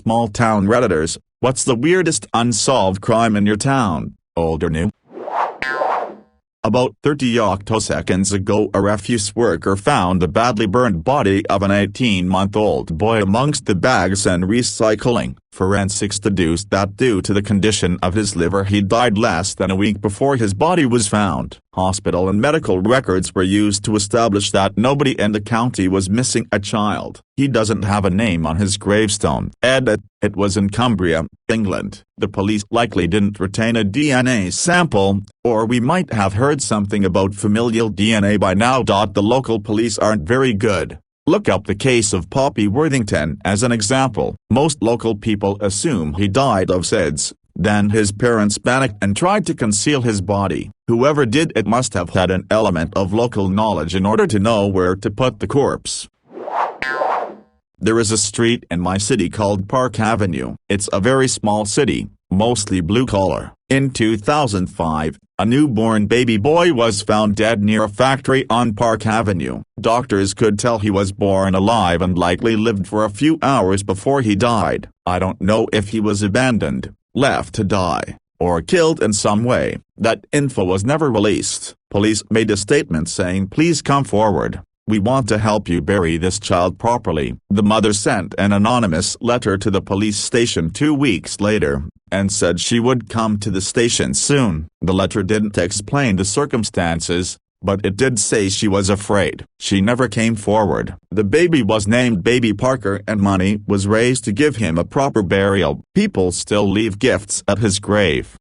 Small Town Redditors, what's the weirdest unsolved crime in your town, old or new? About 30 octoseconds ago, a refuse worker found the badly burned body of an 18-month-old boy amongst the bags and recycling. Forensics deduced that due to the condition of his liver he died less than a week before his body was found. Hospital and medical records were used to establish that nobody in the county was missing a child. He doesn't have a name on his gravestone. Edit. It was in Cumbria, England. The police likely didn't retain a DNA sample, or we might have heard something about familial DNA by now. The local police aren't very good. Look up the case of Poppy Worthington as an example. Most local people assume he died of SIDS. Then his parents panicked and tried to conceal his body. Whoever did it must have had an element of local knowledge in order to know where to put the corpse. There is a street in my city called Park Avenue. It's a very small city, mostly blue-collar. In 2005, a newborn baby boy was found dead near a factory on Park Avenue. Doctors could tell he was born alive and likely lived for a few hours before he died. I don't know if he was abandoned, left to die, or killed in some way. That info was never released. Police made a statement saying, "Please come forward. We want to help you bury this child properly." The mother sent an anonymous letter to the police station 2 weeks later, and said she would come to the station soon. The letter didn't explain the circumstances, but it did say she was afraid. She never came forward. The baby was named Baby Parker and money was raised to give him a proper burial. People still leave gifts at his grave.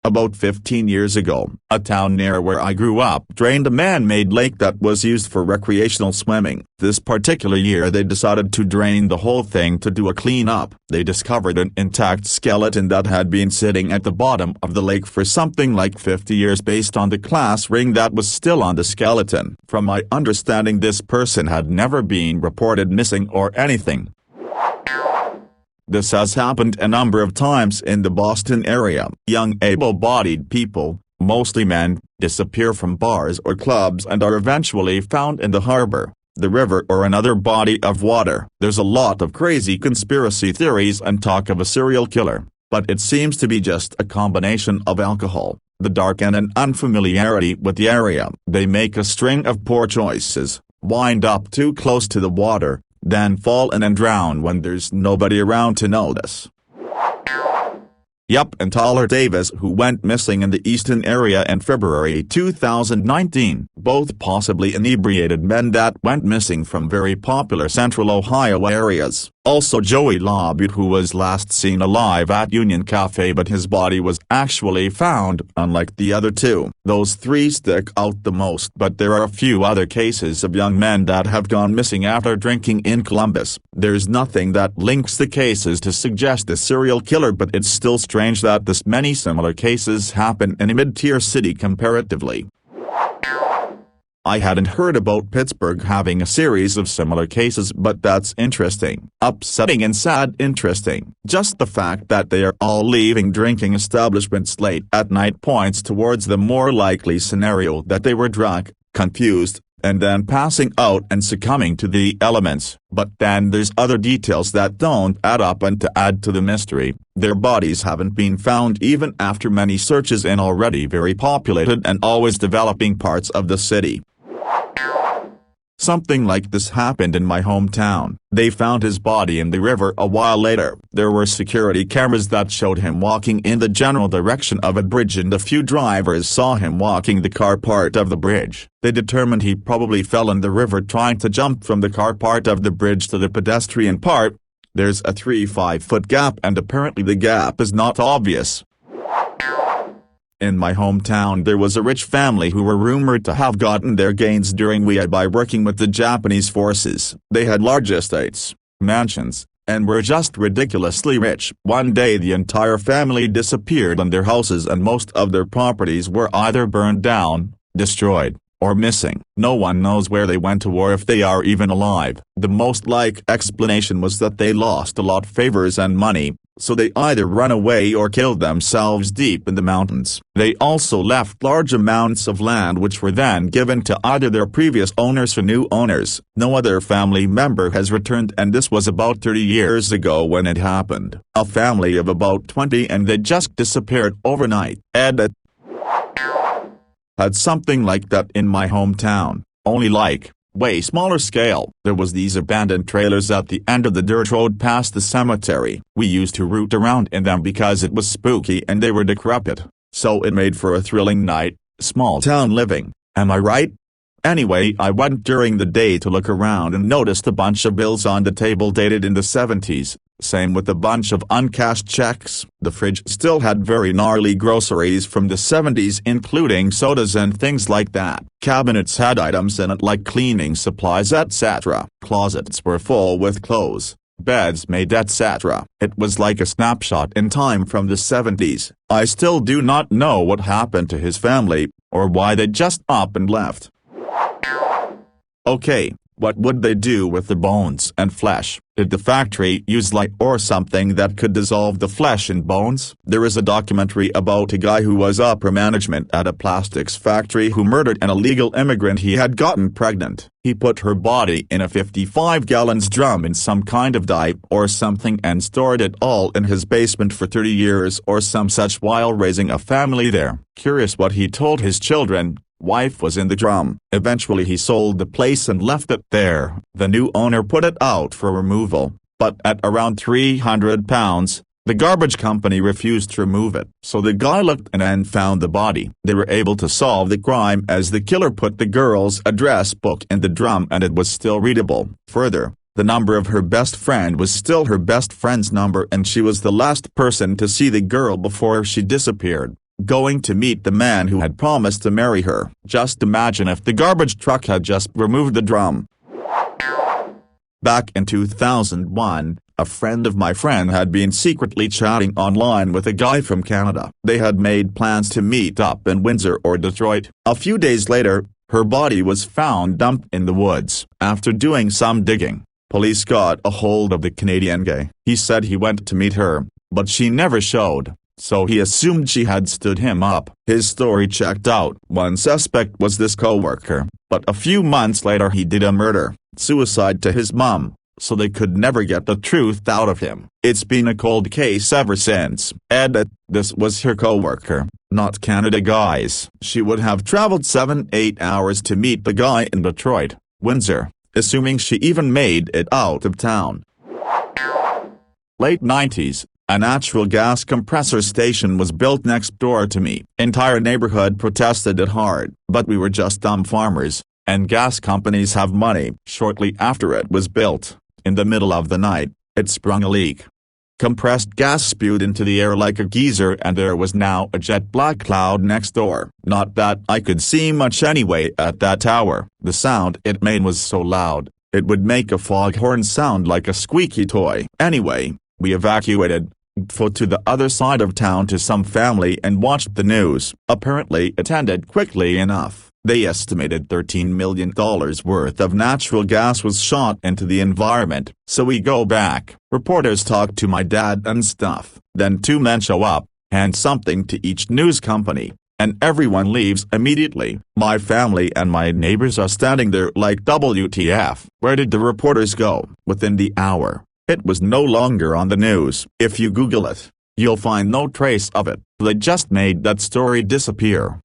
About 15 years ago, a town near where I grew up drained a man-made lake that was used for recreational swimming. This particular year they decided to drain the whole thing to do a clean-up. They discovered an intact skeleton that had been sitting at the bottom of the lake for something like 50 years based on the class ring that was still on the skeleton. From my understanding, this person had never been reported missing or anything. This has happened a number of times in the Boston area. Young able-bodied people, mostly men, disappear from bars or clubs and are eventually found in the harbor, the river or another body of water. There's a lot of crazy conspiracy theories and talk of a serial killer, but it seems to be just a combination of alcohol, the dark and an unfamiliarity with the area. They make a string of poor choices, wind up too close to the water, then fall in and drown when there's nobody around to notice. Yup, and Tyler Davis, who went missing in the Easton area in February 2019. Both possibly inebriated men that went missing from very popular central Ohio areas. Also Joey Labute, who was last seen alive at Union Cafe, but his body was actually found. Unlike the other two, those three stick out the most. But there are a few other cases of young men that have gone missing after drinking in Columbus. There's nothing that links the cases to suggest a serial killer, but it's still strange that this many similar cases happen in a mid-tier city comparatively. I hadn't heard about Pittsburgh having a series of similar cases, but that's interesting. Upsetting and sad. Interesting. Just the fact that they are all leaving drinking establishments late at night points towards the more likely scenario that they were drunk, confused, and then passing out and succumbing to the elements. But then there's other details that don't add up, and to add to the mystery, their bodies haven't been found even after many searches in already very populated and always developing parts of the city. Something like this happened in my hometown. They found his body in the river a while later. There were security cameras that showed him walking in the general direction of a bridge, and a few drivers saw him walking the car part of the bridge. They determined he probably fell in the river trying to jump from the car part of the bridge to the pedestrian part. There's a 3-5-foot gap, and apparently the gap is not obvious. In my hometown there was a rich family who were rumored to have gotten their gains during WIA by working with the Japanese forces. They had large estates, mansions, and were just ridiculously rich. One day the entire family disappeared and their houses and most of their properties were either burned down, destroyed, or missing. No one knows where they went to or if they are even alive. The most likely explanation was that they lost a lot of favors and money, so they either run away or killed themselves deep in the mountains. They also left large amounts of land which were then given to either their previous owners or new owners. No other family member has returned, and this was about 30 years ago when it happened. A family of about 20, and they just disappeared overnight. Edit. Had something like that in my hometown, only like way smaller scale. There was these abandoned trailers at the end of the dirt road past the cemetery. We used to root around in them because it was spooky and they were decrepit, so it made for a thrilling night. Small town living, am I right? Anyway, I went during the day to look around and noticed a bunch of bills on the table dated in the 70s. Same with a bunch of uncashed checks. The fridge still had very gnarly groceries from the 70s, including sodas and things like that. Cabinets had items in it like cleaning supplies, etc. Closets were full with clothes, beds made, etc. It was like a snapshot in time from the 70s. I still do not know what happened to his family, or why they just up and left. Okay, what would they do with the bones and flesh? Did the factory use light or something that could dissolve the flesh and bones? There is a documentary about a guy who was upper management at a plastics factory who murdered an illegal immigrant he had gotten pregnant. He put her body in a 55-gallon drum in some kind of dye or something and stored it all in his basement for 30 years or some such while raising a family there. Curious what he told his children. Wife was in the drum. Eventually he sold the place and left it there. The new owner put it out for removal, but at around £300, the garbage company refused to remove it. So the guy looked and found the body. They were able to solve the crime as the killer put the girl's address book in the drum and it was still readable. Further, the number of her best friend was still her best friend's number, and she was the last person to see the girl before she disappeared, going to meet the man who had promised to marry her. Just imagine if the garbage truck had just removed the drum. Back in 2001, a friend of my friend had been secretly chatting online with a guy from Canada. They had made plans to meet up in Windsor or Detroit. A few days later, her body was found dumped in the woods. After doing some digging, police got a hold of the Canadian guy. He said he went to meet her, but she never showed, so he assumed she had stood him up. His story checked out. One suspect was this coworker, but a few months later he did a murder-suicide to his mom, so they could never get the truth out of him. It's been a cold case ever since. Edit. This was her coworker, not Canada, guys. She would have traveled 7-8 hours to meet the guy in Detroit, Windsor, assuming she even made it out of town. Late 90s. A natural gas compressor station was built next door to me. Entire neighborhood protested it hard, but we were just dumb farmers, and gas companies have money. Shortly after it was built, in the middle of the night, it sprung a leak. Compressed gas spewed into the air like a geyser, and there was now a jet black cloud next door. Not that I could see much anyway at that hour. The sound it made was so loud, it would make a foghorn sound like a squeaky toy. Anyway, we evacuated to the other side of town to some family and watched the news. Apparently it ended quickly enough. They estimated $13 million worth of natural gas was shot into the environment. So we go back. Reporters talk to my dad and stuff. Then two men show up, hand something to each news company, and everyone leaves immediately. My family and my neighbors are standing there like WTF. Where did the reporters go? Within the hour, it was no longer on the news. If you Google it, you'll find no trace of it. They just made that story disappear.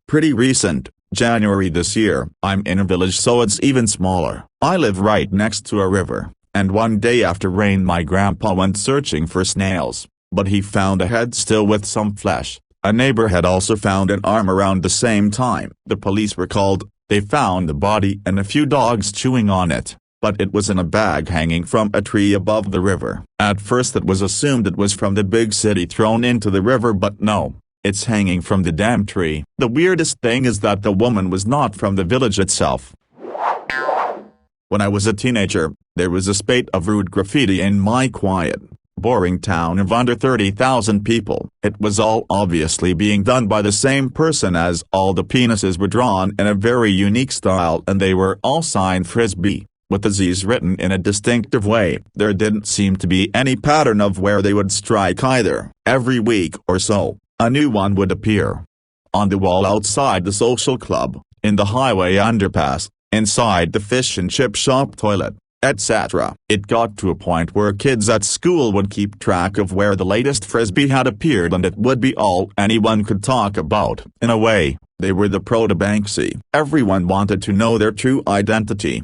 Pretty recent, January this year. I'm in a village, so it's even smaller. I live right next to a river, and one day after rain my grandpa went searching for snails, but he found a head still with some flesh. A neighbor had also found an arm around the same time. The police were called. They found the body and a few dogs chewing on it, but it was in a bag hanging from a tree above the river. At first it was assumed it was from the big city thrown into the river, but no, it's hanging from the damn tree. The weirdest thing is that the woman was not from the village itself. When I was a teenager, there was a spate of rude graffiti in my quiet, boring town of under 30,000 people. It was all obviously being done by the same person, as all the penises were drawn in a very unique style and they were all signed Frisbee. with the Z's written in a distinctive way. There didn't seem to be any pattern of where they would strike either. Every week or so, a new one would appear. On the wall outside the social club, in the highway underpass, inside the fish and chip shop toilet, etc. It got to a point where kids at school would keep track of where the latest frisbee had appeared, and it would be all anyone could talk about. In a way, they were the proto-Banksy. Everyone wanted to know their true identity,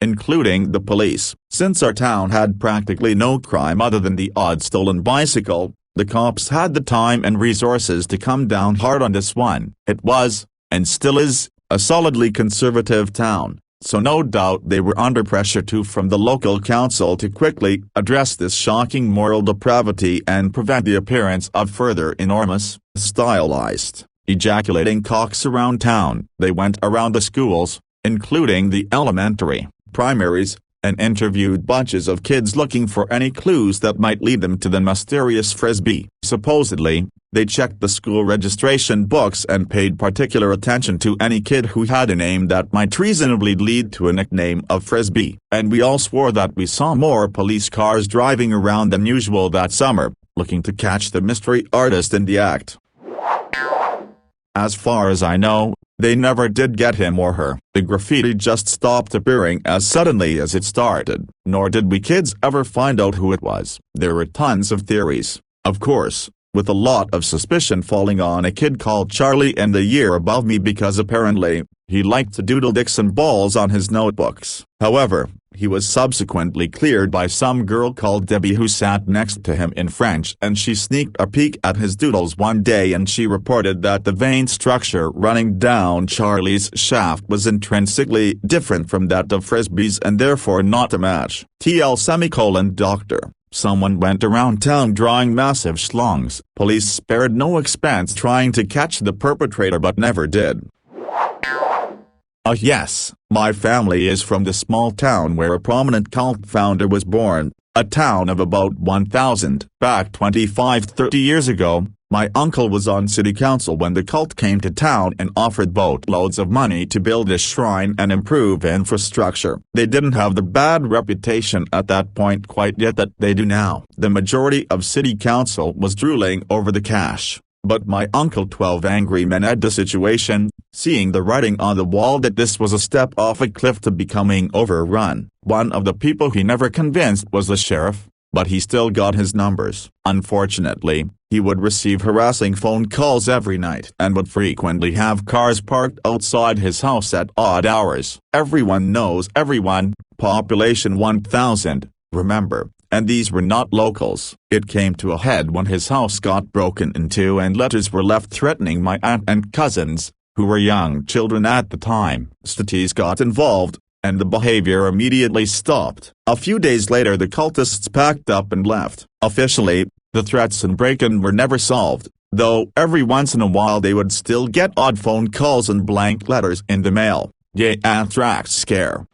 including the police. Since our town had practically no crime other than the odd stolen bicycle, the cops had the time and resources to come down hard on this one. It was, and still is, a solidly conservative town, so no doubt they were under pressure too from the local council to quickly address this shocking moral depravity and prevent the appearance of further enormous, stylized, ejaculating cocks around town. They went around the schools, including the elementary, primaries, and interviewed bunches of kids looking for any clues that might lead them to the mysterious frisbee. Supposedly, they checked the school registration books and paid particular attention to any kid who had a name that might reasonably lead to a nickname of Frisbee. And we all swore that we saw more police cars driving around than usual that summer, looking to catch the mystery artist in the act. As far as I know, they never did get him or her. The graffiti just stopped appearing as suddenly as it started. Nor did we kids ever find out who it was. There were tons of theories, of course, with a lot of suspicion falling on a kid called Charlie in the year above me because apparently, he liked to doodle dicks and balls on his notebooks. However, he was subsequently cleared by some girl called Debbie who sat next to him in French, and she sneaked a peek at his doodles one day and she reported that the vein structure running down Charlie's shaft was intrinsically different from that of Frisbee's and therefore not a match. Doctor. Someone went around town drawing massive schlongs. Police spared no expense trying to catch the perpetrator but never did. Yes, my family is from the small town where a prominent cult founder was born, a town of about 1,000. Back 25-30 years ago, my uncle was on city council when the cult came to town and offered boatloads of money to build a shrine and improve infrastructure. They didn't have the bad reputation at that point quite yet that they do now. The majority of city council was drooling over the cash. But my uncle 12 angry men at the situation, seeing the writing on the wall that this was a step off a cliff to becoming overrun. One of the people he never convinced was the sheriff, but he still got his numbers. Unfortunately, he would receive harassing phone calls every night and would frequently have cars parked outside his house at odd hours. Everyone knows everyone, population 1,000, remember. And these were not locals. It came to a head when his house got broken into and letters were left threatening my aunt and cousins, who were young children at the time. Cities got involved, and the behavior immediately stopped. A few days later the cultists packed up and left. Officially, the threats and break-in were never solved, though every once in a while they would still get odd phone calls and blank letters in the mail. Yay, anthrax scare.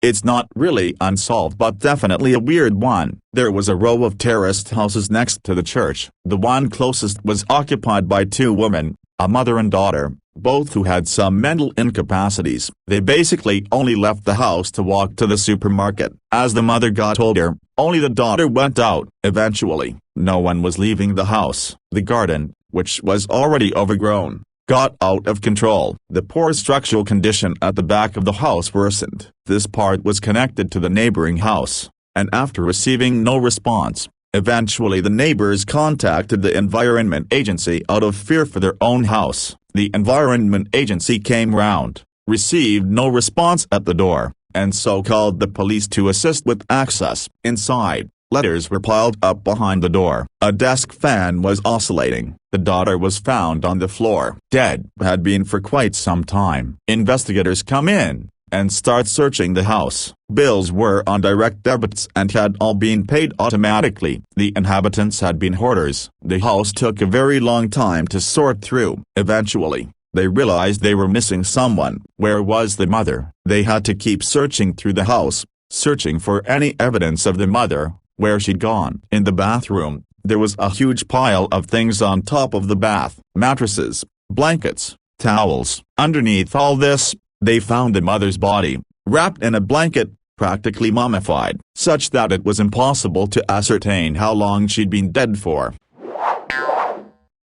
It's not really unsolved but definitely a weird one. There was a row of terraced houses next to the church. The one closest was occupied by two women, a mother and daughter, both who had some mental incapacities. They basically only left the house to walk to the supermarket. As the mother got older, only the daughter went out. Eventually, no one was leaving the house. The garden, which was already overgrown, got out of control. The poor structural condition at the back of the house worsened. This part was connected to the neighboring house, and after receiving no response, eventually the neighbors contacted the Environment Agency out of fear for their own house. The Environment Agency came round, received no response at the door, and so called the police to assist with access. Inside, letters were piled up behind the door. A desk fan was oscillating. The daughter was found on the floor. Dead. Had been for quite some time. Investigators come in and start searching the house. Bills were on direct debits and had all been paid automatically. The inhabitants had been hoarders. The house took a very long time to sort through. Eventually, they realized they were missing someone. Where was the mother? They had to keep searching through the house, searching for any evidence of the mother, where she'd gone. In the bathroom, there was a huge pile of things on top of the bath. Mattresses, blankets, towels. Underneath all this, they found the mother's body, wrapped in a blanket, practically mummified, such that it was impossible to ascertain how long she'd been dead for.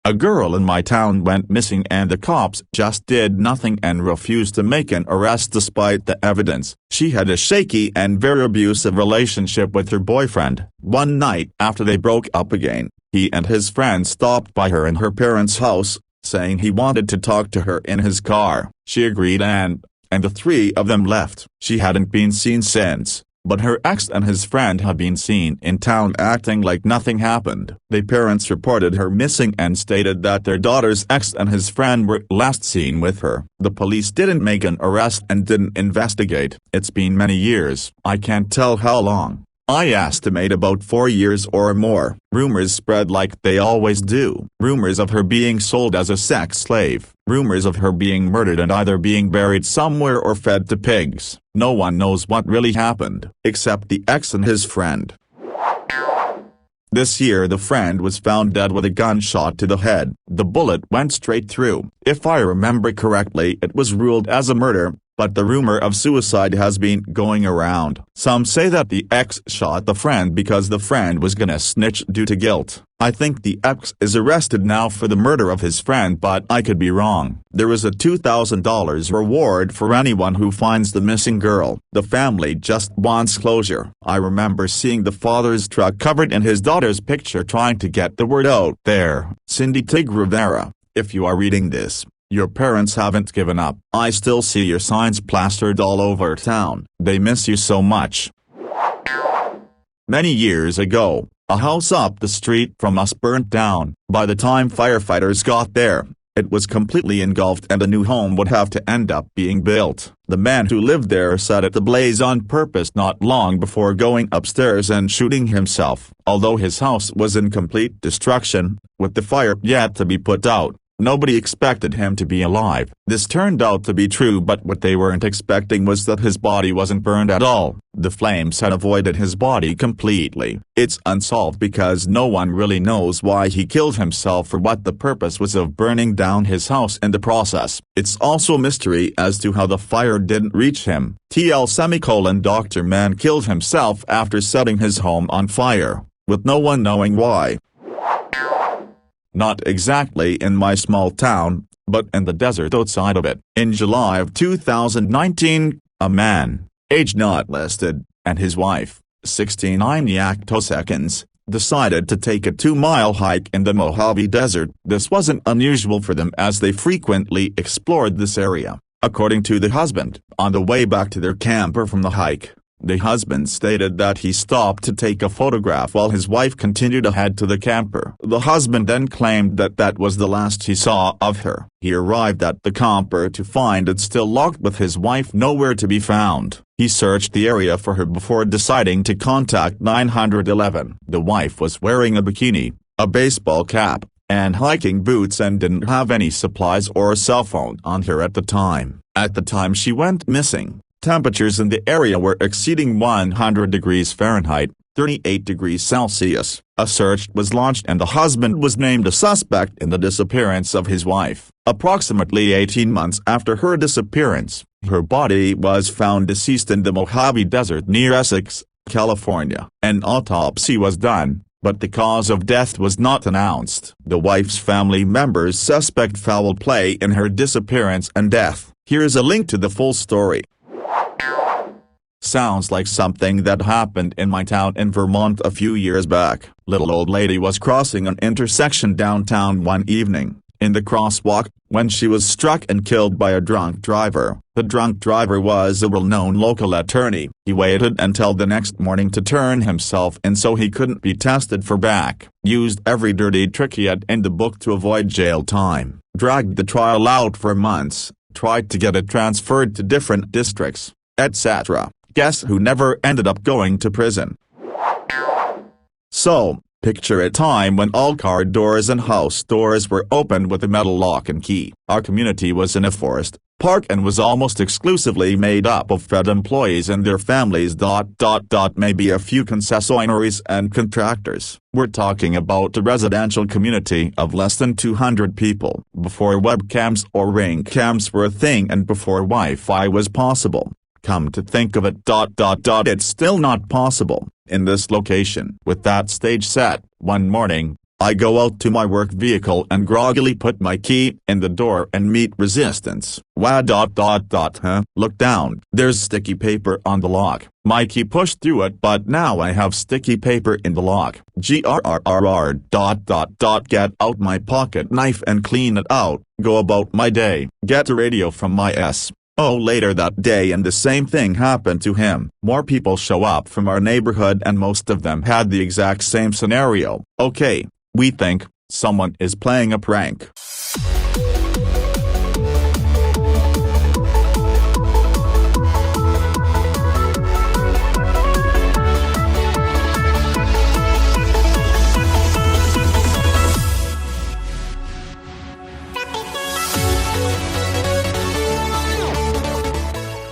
A girl in my town went missing and the cops just did nothing and refused to make an arrest despite the evidence. She had a shaky and very abusive relationship with her boyfriend. One night after they broke up again, he and his friend stopped by her in her parents' house, saying he wanted to talk to her in his car. She agreed and the three of them left. She hadn't been seen since. But her ex and his friend had been seen in town acting like nothing happened. The parents reported her missing and stated that their daughter's ex and his friend were last seen with her. The police didn't make an arrest and didn't investigate. It's been many years. I can't tell how long. I estimate about 4 years or more. Rumors spread like they always do. Rumors of her being sold as a sex slave. Rumors of her being murdered and either being buried somewhere or fed to pigs. No one knows what really happened, except the ex and his friend. This year the friend was found dead with a gunshot to the head. The bullet went straight through. If I remember correctly, it was ruled as a murder, but the rumor of suicide has been going around. Some say that the ex shot the friend because the friend was gonna snitch due to guilt. I think the ex is arrested now for the murder of his friend, but I could be wrong. There is a $2,000 reward for anyone who finds the missing girl. The family just wants closure. I remember seeing the father's truck covered in his daughter's picture trying to get the word out there. Cindy Tig Rivera, if you are reading this, your parents haven't given up. I still see your signs plastered all over town. They miss you so much. Many years ago, a house up the street from us burnt down. By the time firefighters got there, it was completely engulfed and a new home would have to end up being built. The man who lived there set it ablaze on purpose not long before going upstairs and shooting himself. Although his house was in complete destruction, with the fire yet to be put out, nobody expected him to be alive. This turned out to be true, but what they weren't expecting was that his body wasn't burned at all. The flames had avoided his body completely. It's unsolved because no one really knows why he killed himself or what the purpose was of burning down his house in the process. It's also a mystery as to how the fire didn't reach him. Dr. Man killed himself after setting his home on fire, with no one knowing why. Not exactly in my small town, but in the desert outside of it. In July of 2019, a man, age not listed, and his wife, 69 hectoseconds, decided to take a 2-mile hike in the Mojave Desert. This wasn't unusual for them as they frequently explored this area. According to the husband, on the way back to their camper from the hike, the husband stated that he stopped to take a photograph while his wife continued ahead to the camper. The husband then claimed that that was the last he saw of her. He arrived at the camper to find it still locked with his wife nowhere to be found. He searched the area for her before deciding to contact 911. The wife was wearing a bikini, a baseball cap, and hiking boots and didn't have any supplies or cell phone on her at the time. At the time she went missing, temperatures in the area were exceeding 100 degrees Fahrenheit, 38 degrees Celsius. A search was launched and the husband was named a suspect in the disappearance of his wife. Approximately 18 months after her disappearance, her body was found deceased in the Mojave Desert near Essex, California. An autopsy was done, but the cause of death was not announced. The wife's family members suspect foul play in her disappearance and death. Here's a link to the full story. Sounds like something that happened in my town in Vermont a few years back. Little old lady was crossing an intersection downtown one evening, in the crosswalk, when she was struck and killed by a drunk driver. The drunk driver was a well-known local attorney. He waited until the next morning to turn himself in so he couldn't be tested for back. Used every dirty trick he had in the book to avoid jail time. Dragged the trial out for months. Tried to get it transferred to different districts, etc. Guess who never ended up going to prison? So, picture a time when all car doors and house doors were opened with a metal lock and key. Our community was in a forest park and was almost exclusively made up of Fed employees and their families. Maybe a few concessionaires and contractors. We're talking about a residential community of less than 200 people. Before webcams or ring cams were a thing and before Wi-Fi was possible, Come to think of it, it's still not possible, in this location. With that stage set, one morning, I go out to my work vehicle and groggily put my key in the door and meet resistance. Look down, there's sticky paper on the lock. My key pushed through it, but now I have sticky paper in the lock. Get out my pocket knife and clean it out, go about my day. Get a radio from my S.O. later that day and the same thing happened to him. More people show up from our neighborhood and most of them had the exact same scenario. Okay, we think someone is playing a prank.